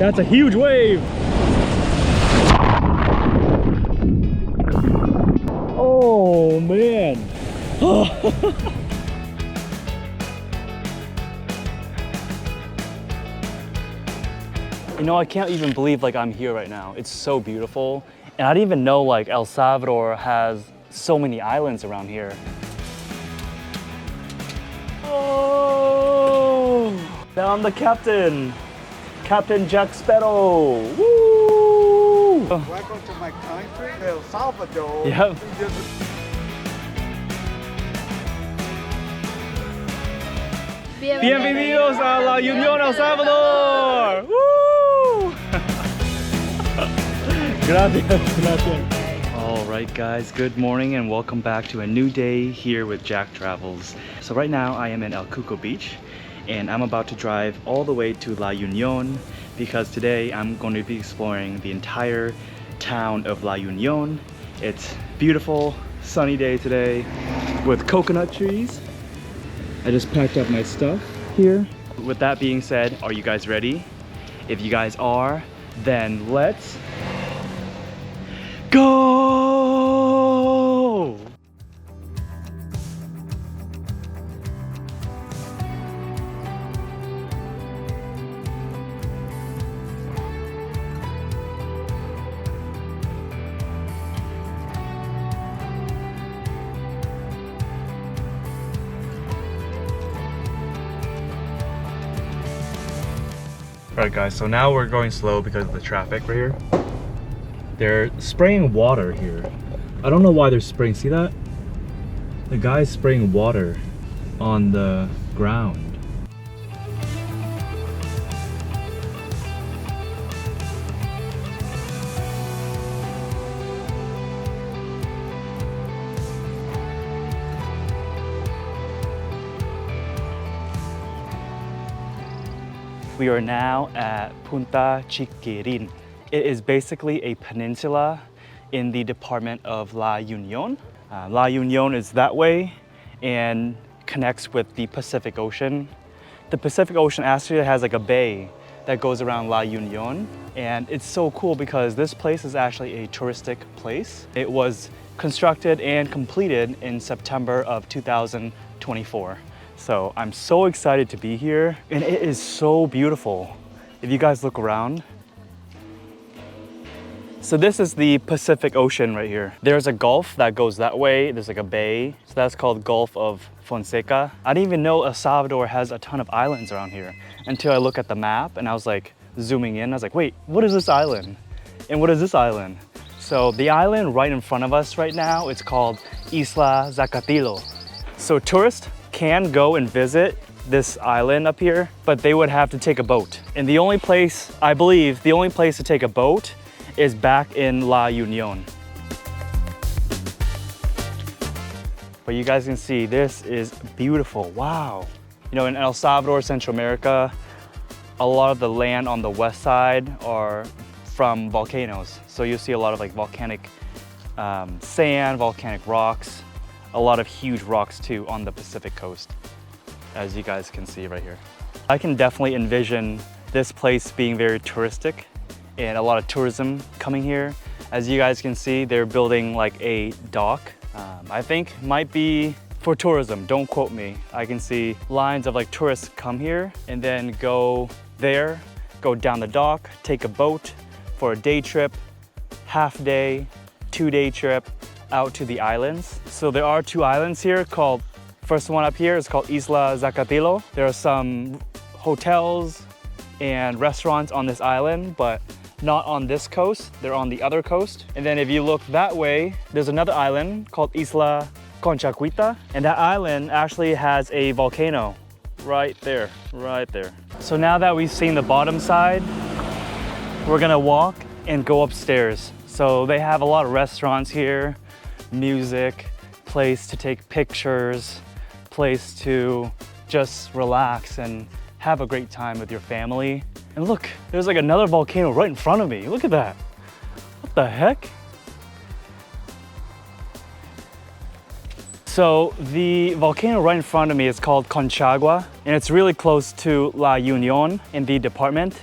That's a huge wave. Oh man. You know, I can't even believe like I'm here right now. It's so beautiful. And I didn't even know like El Salvador has so many islands around here. Oh, now I'm the captain. Captain Jack Sparrow. Woo! Welcome to my country, El Salvador. Yep. Bienvenidos a la Unión El Salvador. Woo! Gracias, gracias. All right, guys. Good morning and welcome back to a new day here with Jack Travels. So right now I am in El Cuco Beach, and I'm about to drive all the way to La Unión because today I'm going to be exploring the entire town of La Unión. It's beautiful, sunny day today with coconut trees. I just packed up my stuff here. With that being said, are you guys ready? If you guys are, then let's go! Alright guys, so now we're going slow because of the traffic right here. They're spraying water here. I don't know why they're spraying, see that? The guy's spraying water on the ground. We are now at Punta Chiquirín. It is basically a peninsula in the department of La Unión. La Unión is that way and connects with the Pacific Ocean. The Pacific Ocean actually has like a bay that goes around La Unión, and it's so cool because this place is actually a touristic place. It was constructed and completed in September of 2024. So I'm so excited to be here, and it is so beautiful. If you guys look around. So this is the Pacific Ocean right here. There's a gulf that goes that way. There's like a bay. So that's called Gulf of Fonseca. I didn't even know El Salvador has a ton of islands around here until I look at the map and I was like zooming in. I was like, wait, what is this island? And what is this island? So the island right in front of us right now, it's called Isla Zacatilo. So tourists can go and visit this island up here, but they would have to take a boat. And the only place, I believe, the only place to take a boat is back in La Unión. But you guys can see, this is beautiful, wow. You know, in El Salvador, Central America, a lot of the land on the west side are from volcanoes. So you'll see a lot of like volcanic sand, volcanic rocks, a lot of huge rocks too on the Pacific coast, as you guys can see right here. I can definitely envision this place being very touristic and a lot of tourism coming here. As you guys can see, they're building like a dock. I think might be for tourism, don't quote me. I can see lines of like tourists come here and then go there, go down the dock, take a boat for a day trip, half day, 2-day trip out to the islands. So there are 2 islands here called, first one up here is called Isla Zacatilo. There are some hotels and restaurants on this island, but not on this coast. They're on the other coast. And then if you look that way, there's another island called Isla Conchagua, and that island actually has a volcano right there, right there. So now that we've seen the bottom side, we're gonna walk and go upstairs. So they have a lot of restaurants here, music, place to take pictures, place to just relax and have a great time with your family. And look, there's like another volcano right in front of me. Look at that. What the heck? So the volcano right in front of me is called Conchagua, and it's really close to La Unión in the department.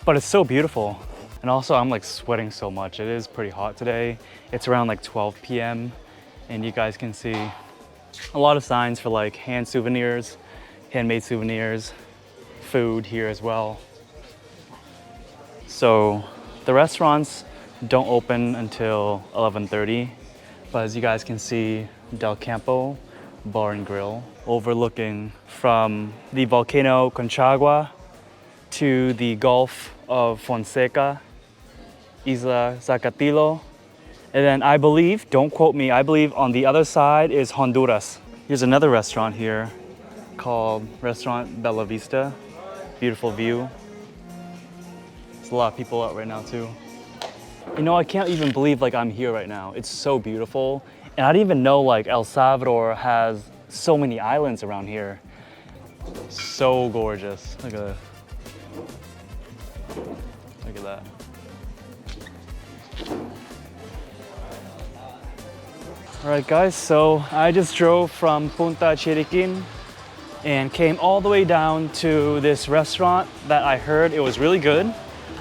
but it's so beautiful. And also I'm like sweating so much. It is pretty hot today. It's around like 12 p.m. and you guys can see a lot of signs for like handmade souvenirs, food here as well. So the restaurants don't open until 11:30, but as you guys can see, Del Campo Bar and Grill, overlooking from the volcano Conchagua to the Gulf of Fonseca, Isla Zacatilo. And then I believe, don't quote me, I believe on the other side is Honduras. Here's another restaurant here called Restaurant Bella Vista. Beautiful view. There's a lot of people out right now too. You know, I can't even believe like I'm here right now. It's so beautiful. And I didn't even know like El Salvador has so many islands around here. So gorgeous. Look at that. Look at that. All right guys, so I just drove from Punta Chiquirín and came all the way down to this restaurant that I heard it was really good.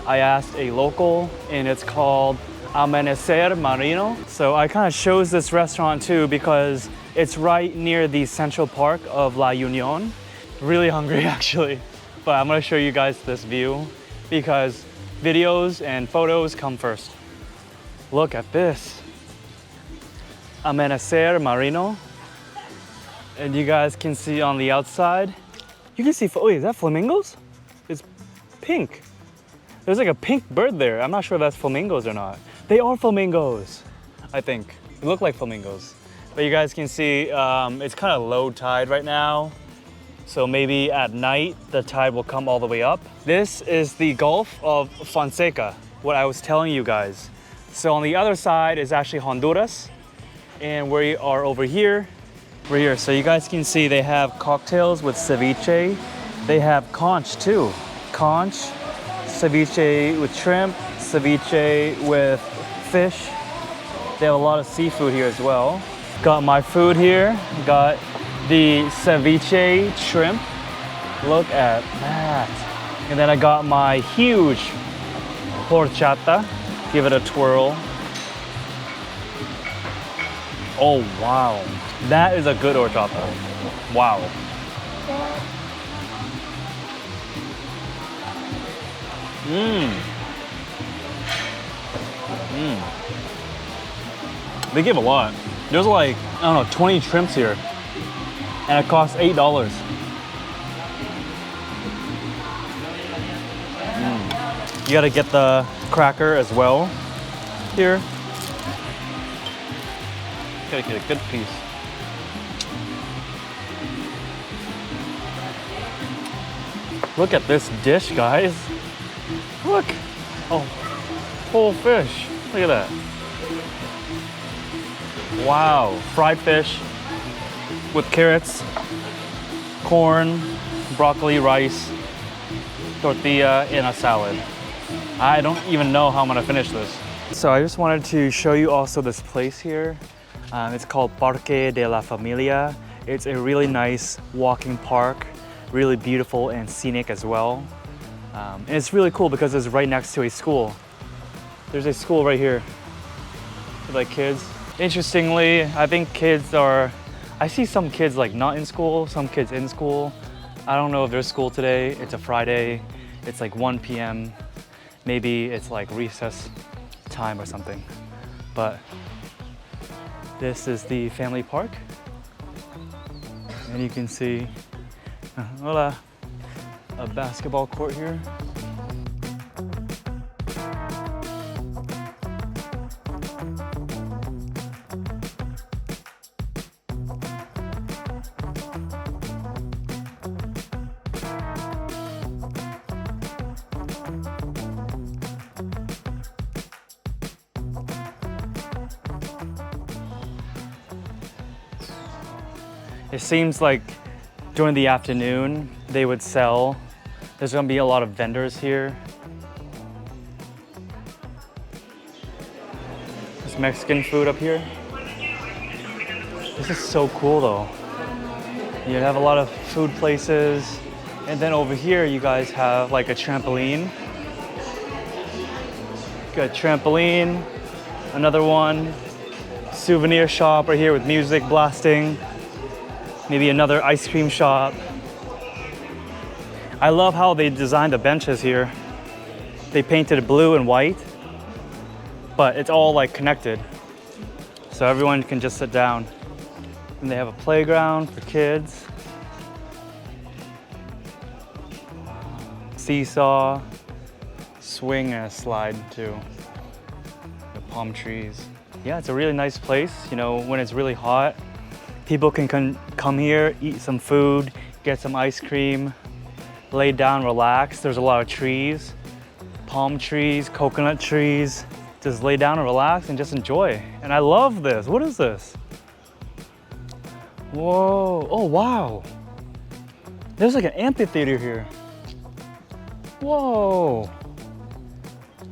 I asked a local and it's called Amanecer Marino. So I kind of chose this restaurant too because it's right near the central park of La Unión. Really hungry actually, but I'm gonna show you guys this view because videos and photos come first. Look at this. Amanecer Marino. And you guys can see on the outside, you can see, oh, is that flamingos? It's pink. There's like a pink bird there. I'm not sure if that's flamingos or not. They are flamingos, I think. They look like flamingos. But you guys can see it's kind of low tide right now. So maybe at night, the tide will come all the way up. This is the Gulf of Fonseca, what I was telling you guys. So on the other side is actually Honduras. And we are over here. We're here. So you guys can see they have cocktails with ceviche. They have conch too. Conch, ceviche with shrimp, ceviche with fish. They have a lot of seafood here as well. Got my food here. Got the ceviche shrimp. Look at that. And then I got my huge horchata. Give it a twirl. Oh wow, that is a good horchata. Wow. They give a lot. There's like, I don't know, 20 shrimps here. And it costs $8. You gotta get the cracker as well here. Gotta get a good piece. Look at this dish, guys. Look. Oh, whole fish. Look at that. Wow. Fried fish with carrots, corn, broccoli, rice, tortilla, and a salad. I don't even know how I'm gonna finish this. So I just wanted to show you also this place here. It's called Parque de la Familia. It's a really nice walking park, really beautiful and scenic as well. And it's really cool because it's right next to a school. There's a school right here for like kids. Interestingly, I think I see some kids like not in school, some kids in school. I don't know if there's school today. It's a Friday. It's like 1 p.m. Maybe it's like recess time or something. But this is the family park. And you can see, hola, a basketball court here. It seems like during the afternoon they would sell. There's gonna be a lot of vendors here. There's Mexican food up here. This is so cool though. You have a lot of food places. And then over here you guys have like a trampoline. Got a trampoline, another one. Souvenir shop right here with music blasting. Maybe another ice cream shop. I love how they designed the benches here. They painted blue and white, but it's all like connected. So everyone can just sit down. And they have a playground for kids. Seesaw, swing and a slide too. The palm trees. Yeah, it's a really nice place. You know, when it's really hot, people can come here, eat some food, get some ice cream, lay down, relax. There's a lot of trees, palm trees, coconut trees. Just lay down and relax and just enjoy. And I love this. What is this? Whoa, oh wow. There's like an amphitheater here. Whoa.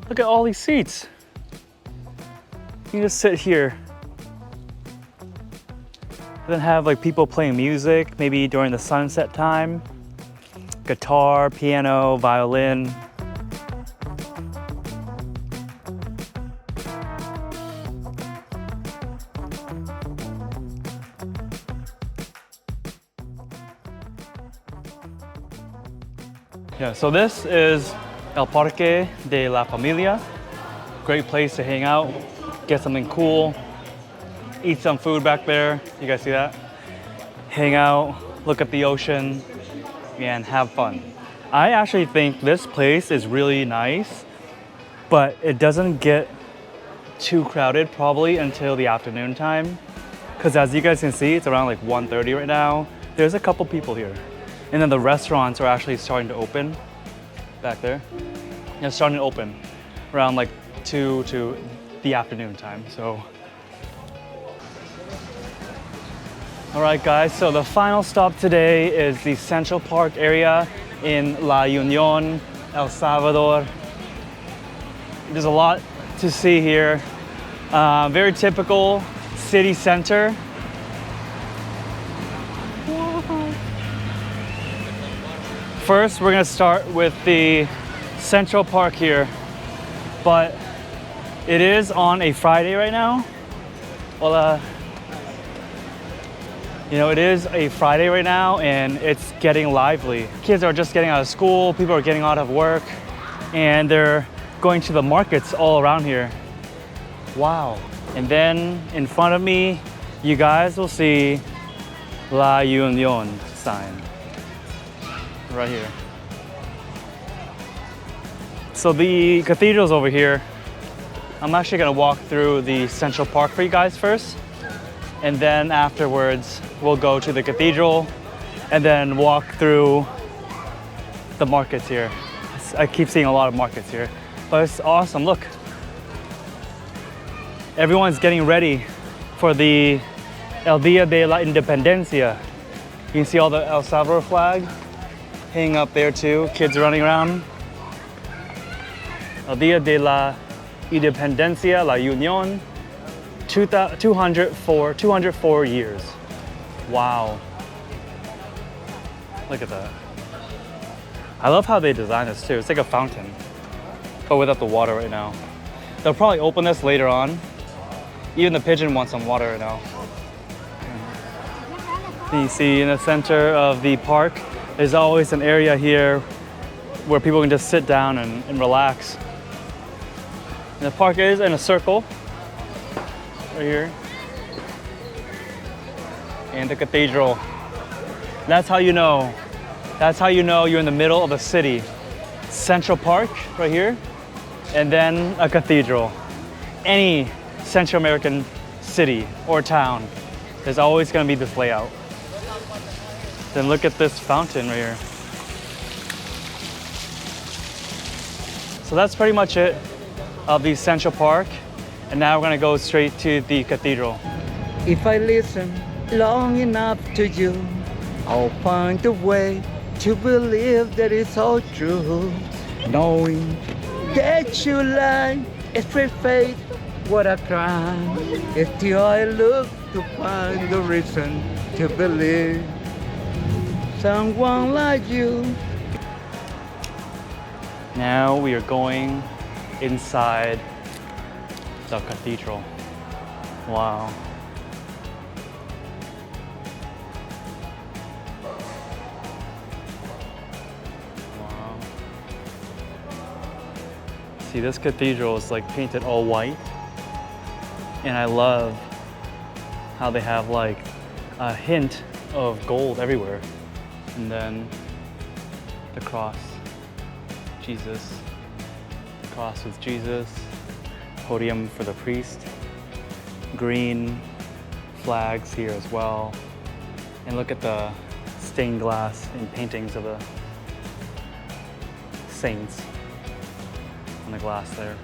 Look at all these seats. You can just sit here. And then have like people playing music, maybe during the sunset time. Guitar, piano, violin. Yeah, so this is El Parque de la Familia. Great place to hang out, get something cool, eat some food back there. You guys see that? Hang out, look at the ocean, and have fun. I actually think this place is really nice, but it doesn't get too crowded probably until the afternoon time. Because as you guys can see, it's around like 1:30 right now. There's a couple people here. And then the restaurants are actually starting to open back there. They're starting to open around like 2 to the afternoon time, so. All right guys, so the final stop today is the Central Park area in La Unión, El Salvador. There's a lot to see here. Very typical city center. First, we're gonna start with the Central Park here, but it is on a Friday right now. Hola. You know, it is a Friday right now and it's getting lively. Kids are just getting out of school, people are getting out of work, and they're going to the markets all around here. Wow. And then in front of me, you guys will see La Unión sign. Right here. So the cathedral's over here. I'm actually gonna walk through the Central Park for you guys first. And then afterwards, we'll go to the cathedral and then walk through the markets here. I keep seeing a lot of markets here, but it's awesome, look. Everyone's getting ready for the El Día de la Independencia. You can see all the El Salvador flag hanging up there too, kids running around. El Día de la Independencia, La Unión, 204 years. Wow. Look at that. I love how they designed this too. It's like a fountain, but without the water right now. They'll probably open this later on. Even the pigeon wants some water right now. You see in the center of the park, there's always an area here where people can just sit down and relax. And the park is in a circle, right here. And the cathedral. That's how you know. That's how you know you're in the middle of a city. Central Park, right here, and then a cathedral. Any Central American city or town, there's always gonna be this layout. Then look at this fountain right here. So that's pretty much it of the Central Park. And now we're gonna go straight to the cathedral. If I listen long enough to you, I'll find a way to believe that it's all true. Knowing that you lie, it's straight fate, what a crime. It's till I look to find the reason to believe someone like you. Now we are going inside the cathedral. Wow. Wow. See, this cathedral is like painted all white. And I love how they have like a hint of gold everywhere. And then the cross, Jesus, cross with Jesus, podium for the priest, green flags here as well. And look at the stained glass and paintings of the saints on the glass there.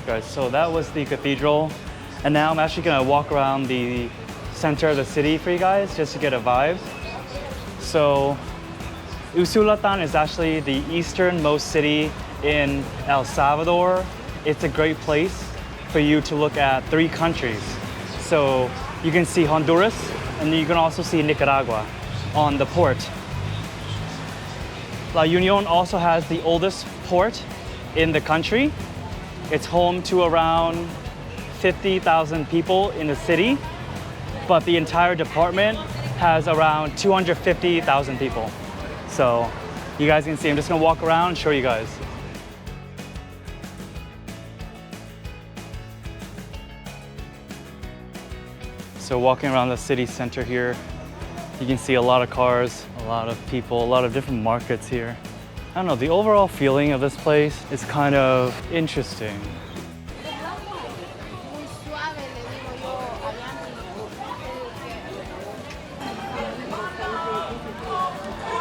Guys, so that was the cathedral. And now I'm actually gonna walk around the center of the city for you guys just to get a vibe. So Usulatan is actually the easternmost city in El Salvador. It's a great place for you to look at 3 countries. So you can see Honduras, and you can also see Nicaragua on the port. La Union also has the oldest port in the country. It's home to around 50,000 people in the city, but the entire department has around 250,000 people. So you guys can see, I'm just gonna walk around and show you guys. So walking around the city center here, you can see a lot of cars, a lot of people, a lot of different markets here. I don't know, the overall feeling of this place is kind of interesting.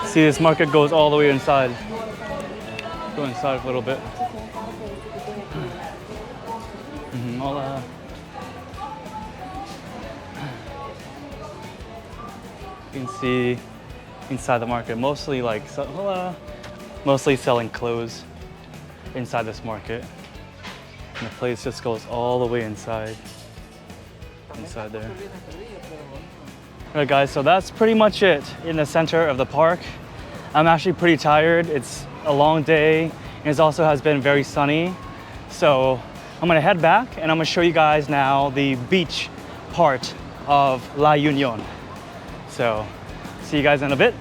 See, this market goes all the way inside. Go inside a little bit. Hola. You can see inside the market, mostly selling clothes inside this market. And the place just goes all the way inside there. Alright guys, so that's pretty much it in the center of the park. I'm actually pretty tired. It's a long day, and it also has been very sunny. So I'm gonna head back and I'm gonna show you guys now the beach part of La Union. So see you guys in a bit.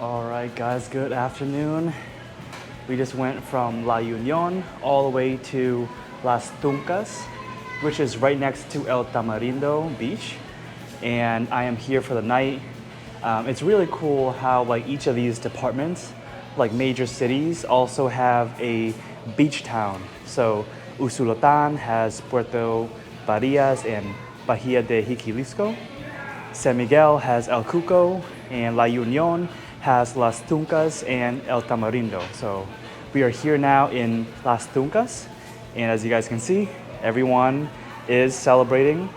All right guys, good afternoon. We just went from La Union all the way to Las Tunas, which is right next to El Tamarindo Beach. And I am here for the night. It's really cool how like each of these departments, like major cities, also have a beach town. So Usulatan has Puerto Barrias and Bahia de Jiquilisco. San Miguel has El Cuco, and La Union has Las Tunas and El Tamarindo. So we are here now in Las Tunas, and as you guys can see, everyone is celebrating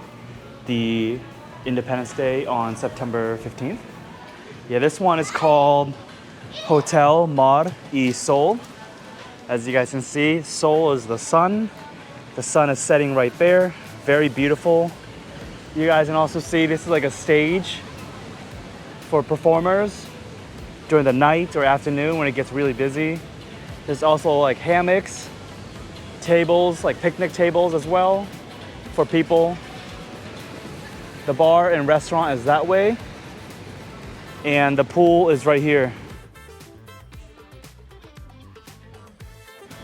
the Independence Day on September 15th. Yeah, this one is called Hotel Mar y Sol. As you guys can see, Sol is the sun. The sun is setting right there. Very beautiful. You guys can also see this is like a stage for performers during the night or afternoon when it gets really busy. There's also like hammocks, tables, like picnic tables as well for people. The bar and restaurant is that way. And the pool is right here.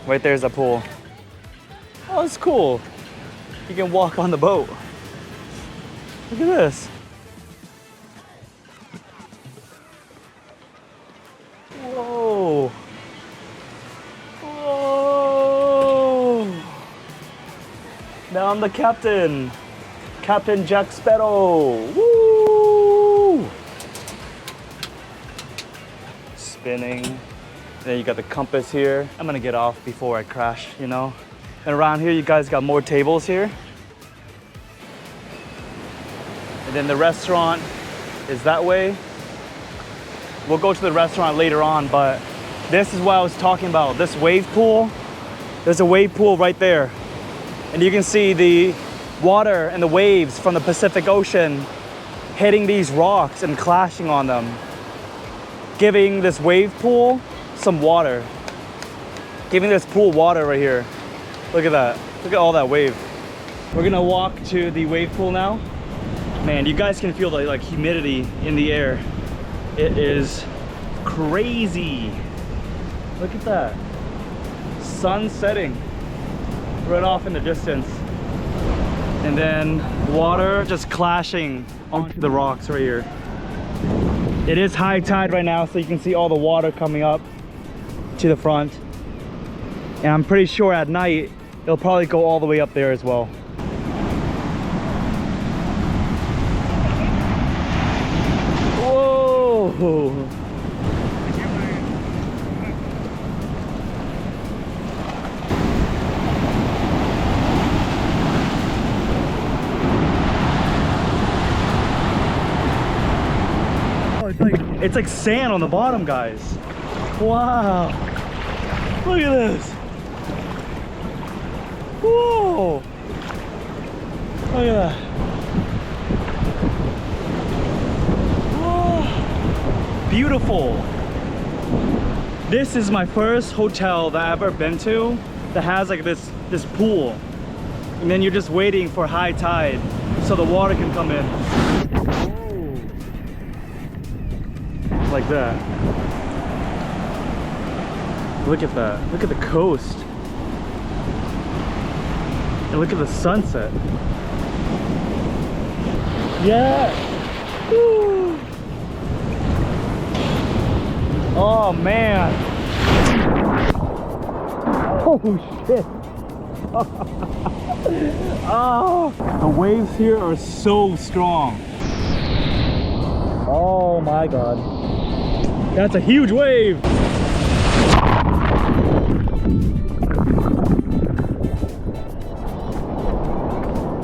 Right there's a pool. Oh, it's cool. You can walk on the boat. Look at this. Whoa. Whoa. Now I'm the captain. Captain Jack Sparrow. Woo! Spinning. And then you got the compass here. I'm gonna get off before I crash, you know? And around here, you guys got more tables here. And then the restaurant is that way. We'll go to the restaurant later on, but this is what I was talking about. This wave pool, there's a wave pool right there. And you can see the water and the waves from the Pacific Ocean hitting these rocks and clashing on them, giving this wave pool some water. Giving this pool water right here. Look at that. Look at all that wave. We're gonna walk to the wave pool now. Man, you guys can feel the like humidity in the air. It is crazy. Look at that. Sun setting right off in the distance. And then water just clashing onto the rocks right here. It is high tide right now, so you can see all the water coming up to the front. And I'm pretty sure at night, it'll probably go all the way up there as well. Whoa! It's like sand on the bottom, guys. Wow. Look at this. Whoa. Look at that. Whoa. Beautiful. This is my first hotel that I've ever been to that has like this pool. And then you're just waiting for high tide so the water can come in. Like that. Look at that. Look at the coast. And look at the sunset. Yeah. Woo. Oh man. Oh shit. Oh, the waves here are so strong. Oh my god. That's a huge wave.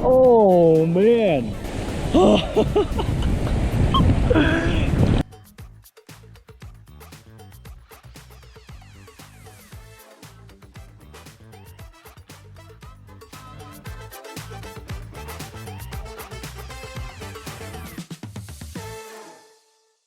Oh man.